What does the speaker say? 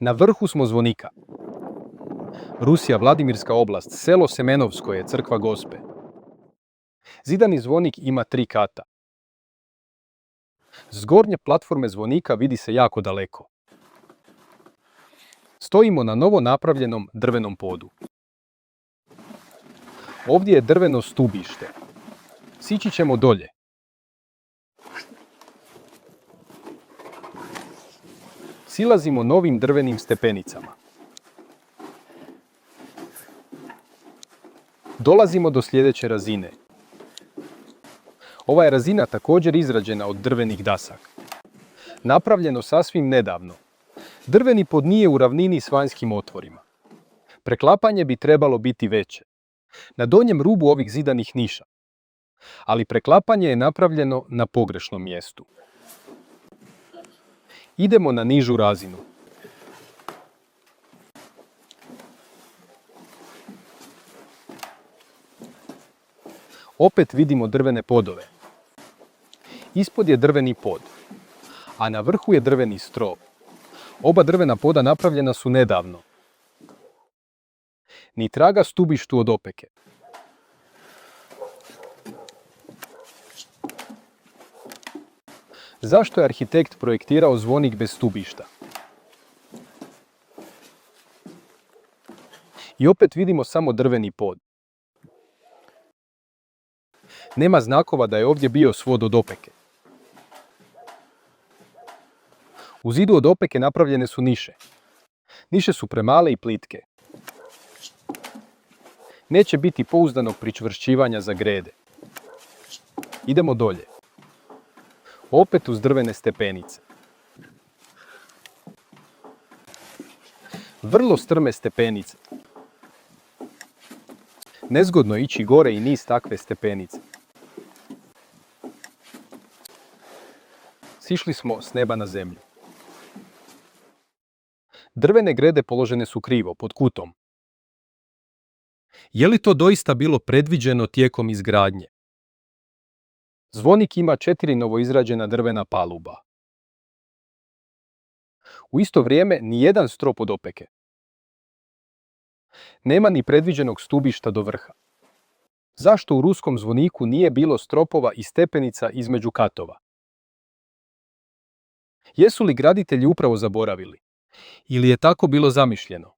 Na vrhu smo zvonika. Rusija, Vladimirska oblast, selo Semenovsko je crkva Gospe. Zidani zvonik ima 3 kata. S gornje platforme zvonika vidi se jako daleko. Stojimo na novo napravljenom drvenom podu. Ovdje je drveno stubište. Sići ćemo dolje. Silazimo novim drvenim stepenicama. Dolazimo do sljedeće razine. Ova je razina također izrađena od drvenih dasaka. Napravljeno sasvim nedavno. Drveni pod nije u ravnini s vanjskim otvorima. Preklapanje bi trebalo biti veće. Na donjem rubu ovih zidanih niša. Ali preklapanje je napravljeno na pogrešnom mjestu. Idemo na nižu razinu. Opet vidimo drvene podove. Ispod je drveni pod, a na vrhu je drveni strop. Oba drvena poda napravljena su nedavno. Ni traga stubištu od opeke. Zašto je arhitekt projektirao zvonik bez stubišta? I opet vidimo samo drveni pod. Nema znakova da je ovdje bio svod od opeke. U zidu od opeke napravljene su niše. Niše su premale i plitke. Neće biti pouzdanog pričvršćivanja za grede. Idemo dolje. Opet uz drvene stepenice. Vrlo strme stepenice. Nezgodno je ići gore i niz takve stepenice. Sišli smo s neba na zemlju. Drvene grede položene su krivo, pod kutom. Je li to doista bilo predviđeno tijekom izgradnje? Zvonik ima 4 novoizrađena drvena paluba. U isto vrijeme ni jedan strop od opeke. Nema ni predviđenog stubišta do vrha. Zašto u ruskom zvoniku nije bilo stropova i stepenica između katova? Jesu li graditelji upravo zaboravili? Ili je tako bilo zamišljeno?